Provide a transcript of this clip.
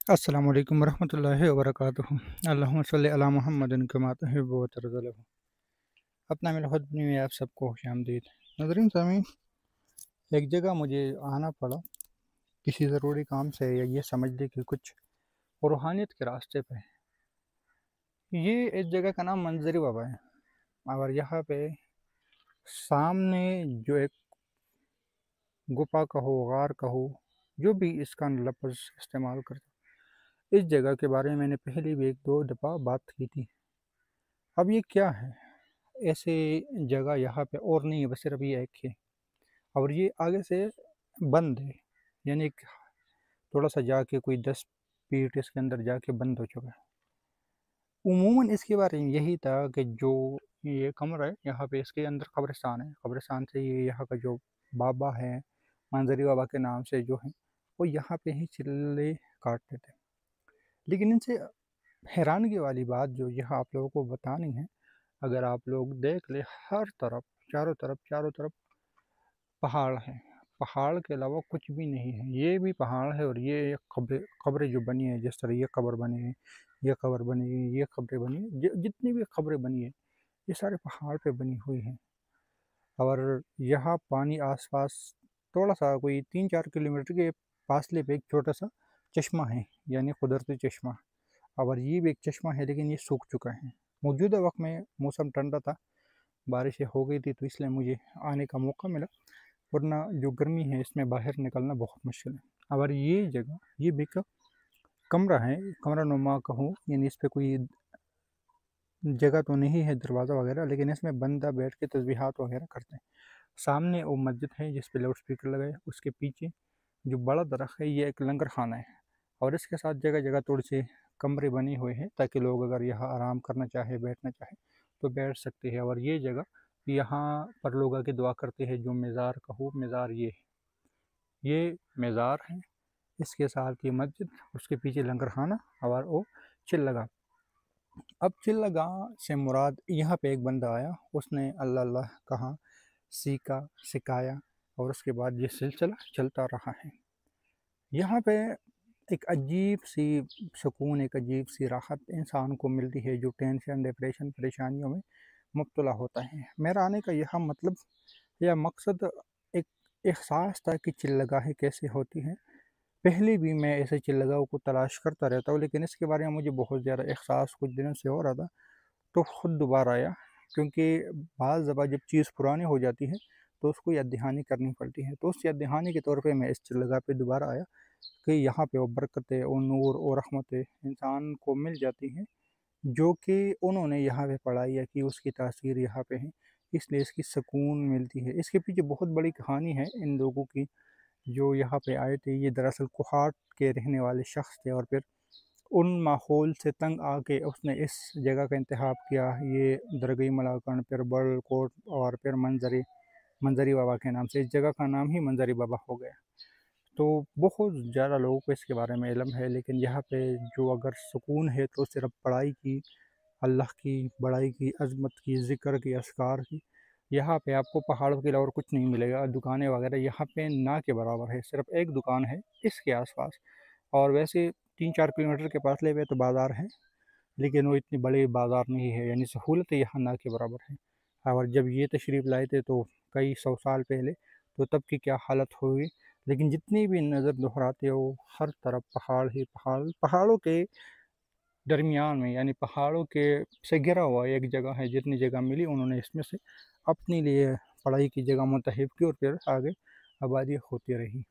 अस्सलामु अलैकुम वरहमतुल्लाहि वबरकातुहू। अल्लाहुम्मा सल्लि अला मुहम्मदिन कमा तुहिब्बु व तर्ज़ा। अपना मेरा खुद में आप सबको खुशामदीद। नाज़रीन सामीन, एक जगह मुझे आना पड़ा किसी ज़रूरी काम से, या ये समझ लें कि कुछ रूहानियत के रास्ते पे। ये इस जगह का नाम मंजरी बाबा है, और यहाँ पे सामने जो एक गुफा कहो, गार कहो, जो भी इसका लफ्ज़ इस्तेमाल करते, इस जगह के बारे में मैंने पहले भी एक दो दफ़ा बात की थी। अब ये क्या है? ऐसे जगह यहाँ पे और नहीं है, बस सिर्फ ये एक है, और ये आगे से बंद है। यानी कि थोड़ा सा जाके कोई 10 फीट इसके अंदर जाके बंद हो चुका है। उमूमन इसके बारे में यही था कि जो ये कमरा है यहाँ पे, इसके अंदर कब्रिस्तान है। कब्रिस्तान से ये यहाँ का जो बाबा है, मंजरी बाबा के नाम से जो है, वो यहाँ पे ही चिल्ले काटते थे। लेकिन इनसे हैरानगी वाली बात जो यह आप लोगों को बतानी है, अगर आप लोग देख ले, हर तरफ चारों तरफ पहाड़ हैं। पहाड़ के अलावा कुछ भी नहीं है। ये भी पहाड़ है, और ये कब्रें जो बनी है, जिस तरह ये कब्र बनी है, ये कब्र बनी है, ये कब्रें बनी है, जितनी भी कब्रें बनी है, ये सारे पहाड़ पे बनी हुई हैं। और यहाँ पानी आसपास थोड़ा सा कोई 3-4 किलोमीटर के फासले पे एक छोटा सा चश्मा है, यानी कुदरती चश्मा। और ये भी एक चश्मा है, लेकिन ये सूख चुका है। मौजूदा वक्त में मौसम ठंडा था, बारिशें हो गई थी, तो इसलिए मुझे आने का मौका मिला, वरना जो गर्मी है इसमें बाहर निकलना बहुत मुश्किल है। और ये जगह, ये भी एक कमरा है, कमरा नुमा कहूँ, यानी इस पर कोई जगह तो नहीं है, दरवाज़ा वगैरह, लेकिन इसमें बंदा बैठ के तस्बीहात वगैरह करते हैं। सामने वो मस्जिद है जिस पे लाउड स्पीकर लगा है, उसके पीछे जो बड़ा दरख्त है, ये एक लंगर खाना है। और इसके साथ जगह जगह थोड़ी सी कमरे बने हुए हैं, ताकि लोग अगर यहाँ आराम करना चाहे, बैठना चाहे, तो बैठ सकते हैं। और ये जगह, यहाँ पर लोग आके दुआ करते हैं। जो मज़ार कहो, मज़ार ये मज़ार है, इसके साथ ये मस्जिद, उसके पीछे लंगर खाना, और वो चिल्लगा। अब चिल्लगा से मुराद, यहाँ पे एक बंदा आया, उसने अल्लाह अल्लाह कहा, सीखा, सिखाया, और उसके बाद ये सिलसिला चलता रहा है। यहाँ पे एक अजीब सी सुकून, एक अजीब सी राहत इंसान को मिलती है, जो टेंशन, डिप्रेशन, परेशानियों में मुब्तला होता है। मेरा आने का यह मतलब या मकसद एक एहसास था कि चिल्लगाहें कैसे होती हैं। पहले भी मैं ऐसे चिल्लगाहों को तलाश करता रहता हूँ, लेकिन इसके बारे में मुझे बहुत ज़्यादा एहसास कुछ दिनों से हो रहा था, तो ख़ुद दोबारा आया। क्योंकि बाज़ दफ़ा जब चीज़ पुरानी हो जाती है, तो उसको याद दहानी करनी पड़ती है। तो उस याद दहानी के तौर पे मैं इस चिल्लगाह पे दोबारा आया कि यहाँ पे वो बरकतें और नूर और रहमतें इंसान को मिल जाती हैं, जो कि उन्होंने यहाँ पे पढ़ाई या की, उसकी तासीर यहाँ पे है, इसलिए इसकी सुकून मिलती है। इसके पीछे बहुत बड़ी कहानी है इन लोगों की, जो यहाँ पे आए थे। ये दरअसल कोहाट के रहने वाले शख्स थे, और फिर उन माहौल से तंग आके उसने इस जगह का इंतखाब किया। ये दरगई मलाकन, फिर बड़ कोट, और फिर मंजरी बाबा के नाम से इस जगह का नाम ही मंजरी बाबा हो गया। तो बहुत ज़्यादा लोगों को इसके बारे में इल्म है, लेकिन यहाँ पे जो अगर सुकून है, तो सिर्फ पढ़ाई की, अल्लाह की बड़ाई की, अज़मत की, ज़िक्र की, अस्कार की। यहाँ पे आपको पहाड़ों के अलावा और कुछ नहीं मिलेगा। दुकानें वगैरह यहाँ पे ना के बराबर है, सिर्फ एक दुकान है इसके आसपास। और वैसे 3-4 किलोमीटर के फासले पे तो बाज़ार है, लेकिन वो इतनी बड़ी बाज़ार नहीं है, यानी सहूलत यहाँ ना के बराबर है। और जब ये तशरीफ़ लाए थे, तो कई 100 साल पहले, तो तब की क्या हालत होगी। लेकिन जितनी भी नज़र दोहराते हो, हर तरफ पहाड़ ही पहाड़। पहाड़ों के दरमियान में, यानी पहाड़ों के से घिरा हुआ एक जगह है। जितनी जगह मिली, उन्होंने इसमें से अपने लिए पढ़ाई की जगह मुंतखब की, और फिर आगे आबादी होती रही।